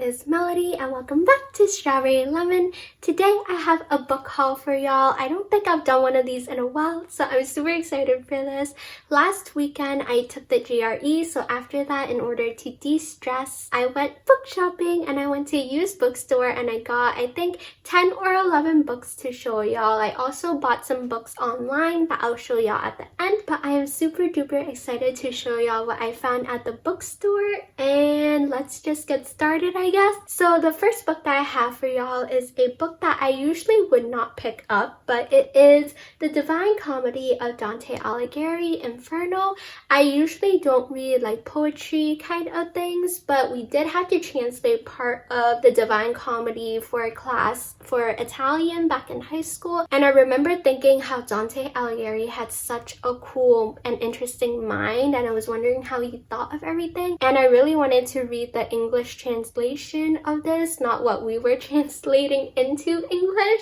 is Melody and welcome back to Strawberry and Lemon. Today I have a book haul for y'all. I don't think I've done one of these in a while, so I'm super excited for this. Last weekend I took the GRE, so after that, in order to de-stress, I went book shopping and I went to a used bookstore and I got, I think, 10 or 11 books to show y'all. I also bought some books online that I'll show y'all at the end, but I am super duper excited to show y'all what I found at the bookstore, and let's just get started, I guess. So the first book that I have for y'all is a book that I usually would not pick up, but it is The Divine Comedy of Dante Alighieri, Inferno. I usually don't read like poetry kind of things, but we did have to translate part of The Divine Comedy for a class for Italian back in high school, and I remember thinking how Dante Alighieri had such a cool and interesting mind, and I was wondering how he thought of everything, and I really wanted to read the English translation of this, not what we were translating into English.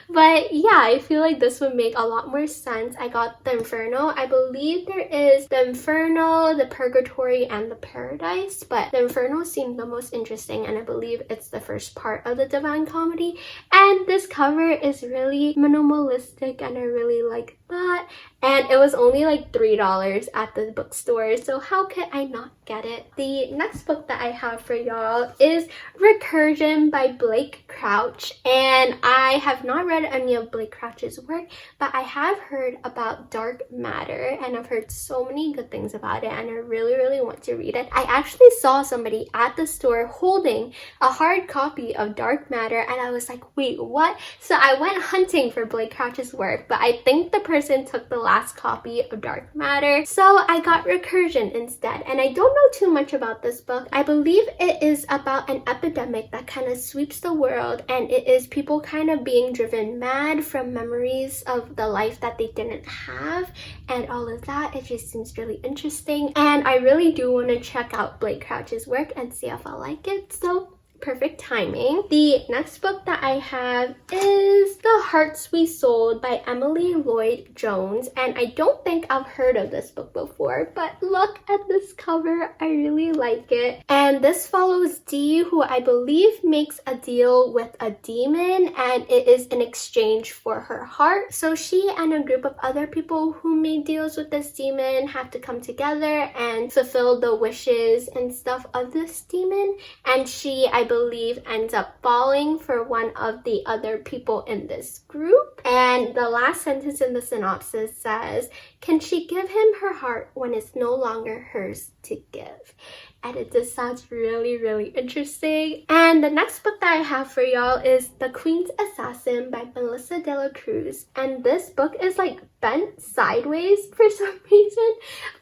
But yeah, I feel like this would make a lot more sense. I got the Inferno. I believe there is the Inferno, the Purgatory, and the Paradise, but the Inferno seemed the most interesting, and I believe it's the first part of the Divine Comedy. And this cover is really minimalistic and I really like that, and it was only like $3 at the bookstore, so how could I not get it? The next book that I have for y'all is Recursion by Blake Crouch, and I have not read any of Blake Crouch's work, but I have heard about Dark Matter and I've heard so many good things about it, and I really want to read it. I actually saw somebody at the store holding a hard copy of Dark Matter and I was like, wait, what? So I went hunting for Blake Crouch's work, but I think the person took the last copy of Dark Matter, so I got Recursion instead. And I don't know too much about this book. I believe it is about an epidemic that kind of sweeps the world, and it is people kind of being driven mad from memories of the life that they didn't have and all of that. It just seems really interesting, and I really do want to check out Blake Crouch's work and see if I like it, so perfect timing. The next book that I have is The Hearts We Sold by Emily Lloyd Jones, and I don't think I've heard of this book before, but look at this cover. I really like it. And this follows Dee, who I believe makes a deal with a demon, and it is in exchange for her heart. So she and a group of other people who made deals with this demon have to come together and fulfill the wishes and stuff of this demon, and she, I believe, ends up falling for one of the other people in this group. And the last sentence in the synopsis says, "Can she give him her heart when it's no longer hers to give?" And it just sounds really interesting. And the next book that I have for y'all is The Queen's Assassin by Melissa de la Cruz, and this book is like bent sideways for some reason,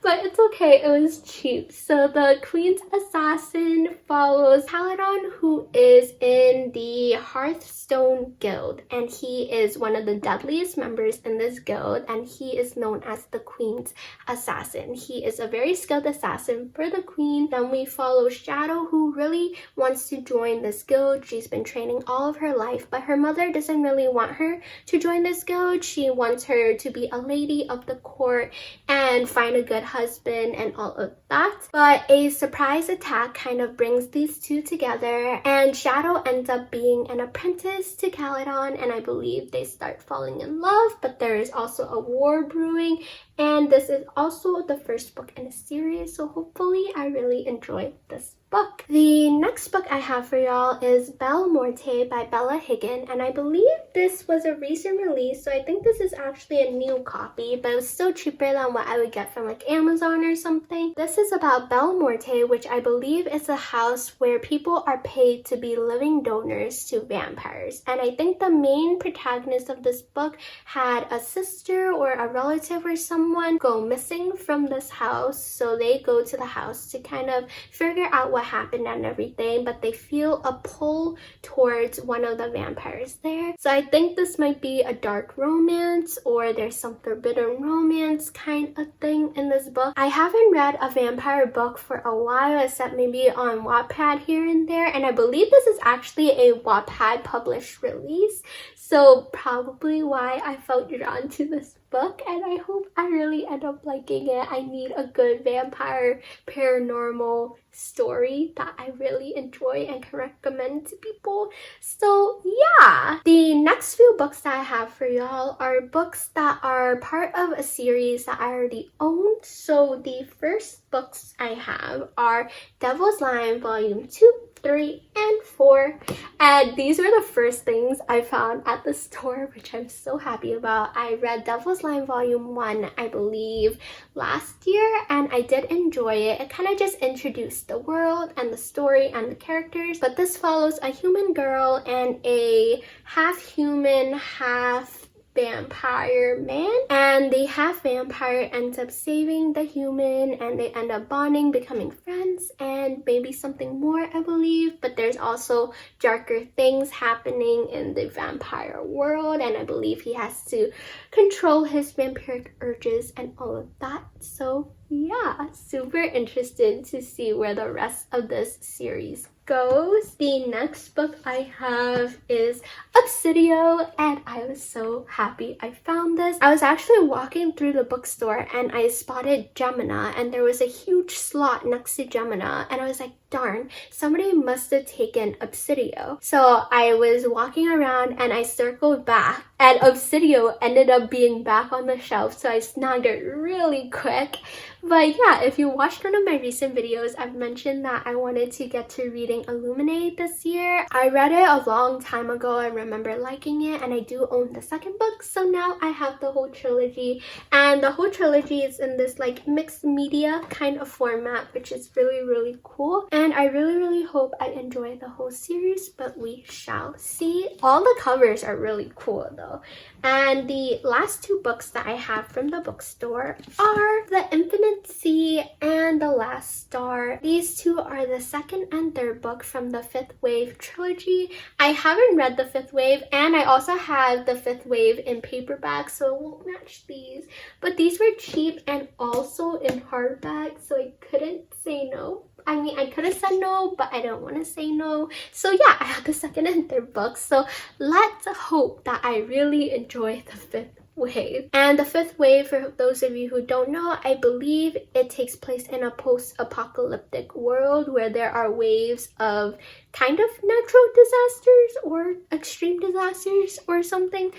but it's okay, it was cheap. So The Queen's Assassin follows Paladon, who is in the Hearthstone Guild, and he is one of the deadliest members in this guild, and he is known as the Queen's Assassin. He is a very skilled assassin for the Queen. Then we follow Shadow, who really wants to join this guild. She's been training all of her life, but her mother doesn't really want her to join this guild. She wants her to be a lady of the court and find a good husband and all of that. But a surprise attack kind of brings these two together, and Shadow ends up being an apprentice to Caledon, and I believe they start falling in love, but there is also a war brewing, and this is also the first book in a series, so hopefully I really enjoy this book. The next book I have for y'all is Belle Morte by Bella Higgin, and I believe this was a recent release, so I think this is actually a new copy, but it was still cheaper than what I would get from like Amazon or something. This is about Belle Morte, which I believe is a house where people are paid to be living donors to vampires, and I think the main protagonist of this book had a sister or a relative or someone go missing from this house, so they go to the house to kind of figure out what happened and everything, but they feel a pull towards one of the vampires there. So I think this might be a dark romance, or there's some forbidden romance kind of thing in this book. I haven't read a vampire book for a while, except maybe on Wattpad here and there, and I believe this is actually a Wattpad published release, so probably why I felt drawn to this book. book, and I hope I really end up liking it. I need a good vampire paranormal story that I really enjoy and can recommend to people. So yeah, the next few books that I have for y'all are books that are part of a series that I already owned. So the first books I have are Devil's Line Volume 2, 3, and 4, and these were the first things I found at the store, which I'm so happy about. I read Devil's Line Volume 1, I believe, last year, and I did enjoy it. It kind of just introduced the world and the story and the characters, but this follows a human girl and a half human, half vampire man, and the half vampire ends up saving the human, and they end up bonding, becoming friends, and maybe something more, I believe. But there's also darker things happening in the vampire world, and I believe he has to control his vampiric urges and all of that. So yeah, super interested to see where the rest of this series goes. The next book I have is Obsidio, and I was so happy I found this. I was actually walking through the bookstore and I spotted Gemina, and there was a huge slot next to Gemina, and I was like, darn, somebody must have taken Obsidio. So I was walking around and I circled back, and Obsidio ended up being back on the shelf, so I snagged it really quick. But yeah, if you watched one of my recent videos, I've mentioned that I wanted to get to reading Illuminate this year. I read it a long time ago. I remember liking it, and I do own the second book, so now I have the whole trilogy, and the whole trilogy is in this like mixed media kind of format, which is really cool, and I really hope I enjoy the whole series, but we shall see. All the covers are really cool though. And the last two books that I have from the bookstore are The Infinite Sea and The Last Star. These two are the second and third book from the Fifth Wave trilogy. I haven't read the Fifth Wave, and I also have the Fifth Wave in paperback, so it won't match these. But these were cheap and also in hardback, so I couldn't say no. I mean, I could have said no, but I don't want to say no. So yeah, I have the second and third books. So let's hope that I really enjoy the Fifth Wave. And the Fifth Wave, for those of you who don't know, I believe it takes place in a post-apocalyptic world where there are waves of kind of natural disasters or extreme disasters or something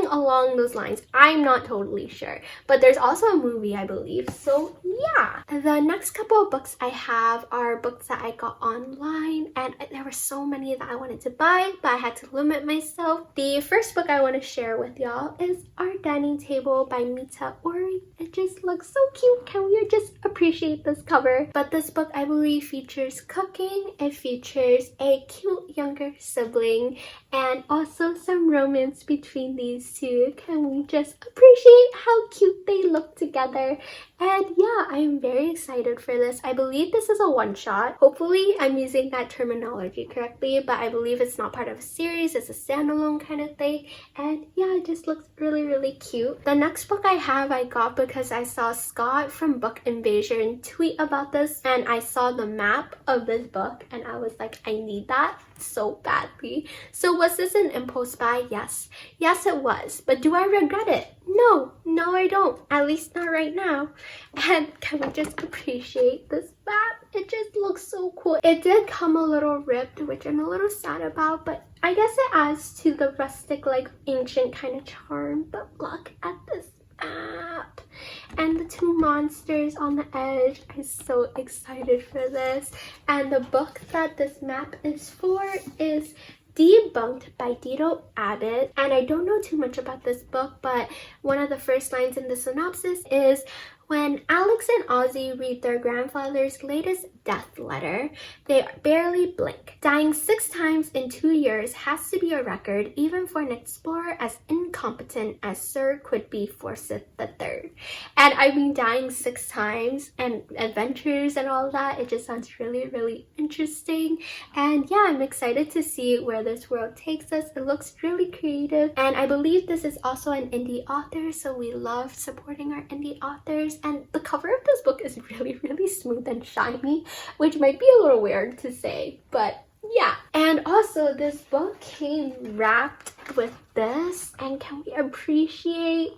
along those lines. I'm not totally sure, but there's also a movie, I believe. So yeah, the next couple of books I have are books that I got online, and there were so many that I wanted to buy, but I had to limit myself. The first book I want to share with y'all is Our Dining Table by Mita Ori. It just looks so cute. Can we just appreciate this cover? But this book, I believe, features cooking. It features a cute younger sibling, and also some romance between these two. Can we just appreciate how cute they look together? And yeah, I'm very excited for this. I believe this is a one-shot. Hopefully I'm using that terminology correctly, but I believe it's not part of a series. It's a standalone kind of thing. And yeah, it just looks really cute. The next book I got because I saw Scott from Book Invasion tweet about this, and I saw the map of this book, and I was like, I need that so badly. So was this an impulse buy? Yes it was. But do I regret it? No I don't, at least not right now. And can we just appreciate this map? It just looks so cool. It did come a little ripped, which I'm a little sad about, but I guess it adds to the rustic, like ancient kind of charm. But look at this map and the two monsters on the edge. I'm so excited for this. And the book that this map is for is Debunked by Dido Abbott. And I don't know too much about this book, but one of the first lines in the synopsis is, when Alex and Ozzy read their grandfather's latest death letter, they barely blink. Dying 6 times in 2 years has to be a record, even for an explorer as incompetent as Sir Quidby Forsyth III. And I mean, dying 6 times and adventures and all that, it just sounds really interesting. And yeah, I'm excited to see where this world takes us. It looks really creative, and I believe this is also an indie author, so we love supporting our indie authors. And the cover of this book is really smooth and shiny, which might be a little weird to say, but yeah. And also this book came wrapped with this, and can we appreciate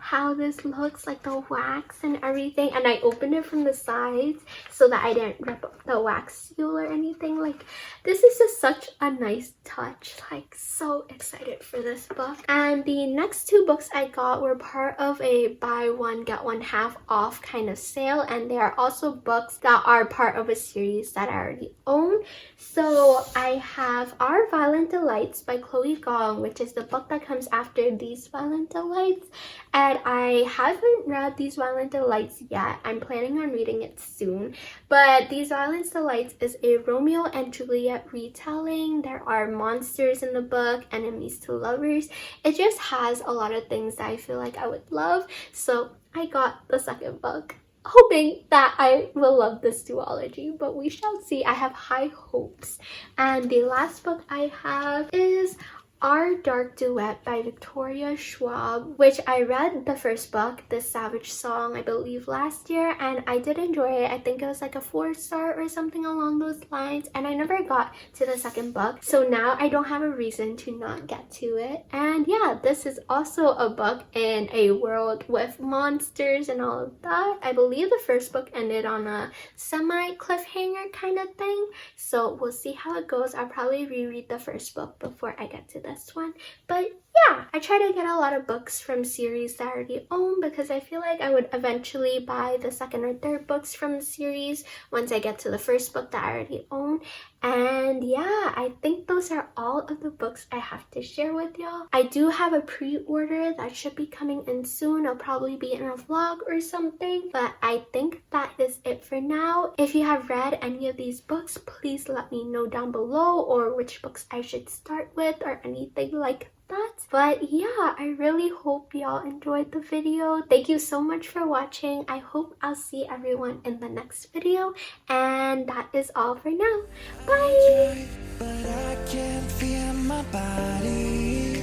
how this looks, like the wax and everything. And I opened it from the sides so that I didn't rip up the wax seal or anything. Like, this is just such a nice touch. Like, so excited for this book. And the next two books I got were part of a buy one get one half off kind of sale, and they are also books that are part of a series that I already own. So I have Our Violent Delights by Chloe Gong, which is the book that comes after These Violent Delights, and I haven't read These Violent Delights yet. I'm planning on reading it soon, but These Violent Delights is a Romeo and Juliet retelling. There are monsters in the book, enemies to lovers. It just has a lot of things that I feel like I would love, so I got the second book, hoping that I will love this duology, but we shall see. I have high hopes. And the last book I have is Our Dark Duet by Victoria Schwab, which I read the first book, The Savage Song, I believe last year, and I did enjoy it. I think it was like a 4-star or something along those lines, and I never got to the second book, so now I don't have a reason to not get to it. And yeah, this is also a book in a world with monsters and all of that. I believe the first book ended on a semi-cliffhanger kind of thing, so we'll see how it goes. I'll probably reread the first book before I get to this one. But yeah, I try to get a lot of books from series that I already own because I feel like I would eventually buy the second or third books from the series once I get to the first book that I already own. And yeah, I think those are all of the books I have to share with y'all. I do have a pre-order that should be coming in soon. It'll probably be in a vlog or something, but I think that is it for now. If you have read any of these books, please let me know down below, or which books I should start with or anything like that. But yeah, I really hope y'all enjoyed the video. Thank you so much for watching. I hope I'll see everyone in the next video, and that is all for now. Bye. But I can't feel my body.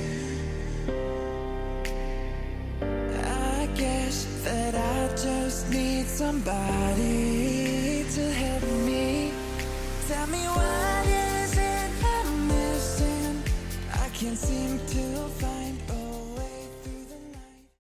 I guess that I just need somebody to help me. Tell me what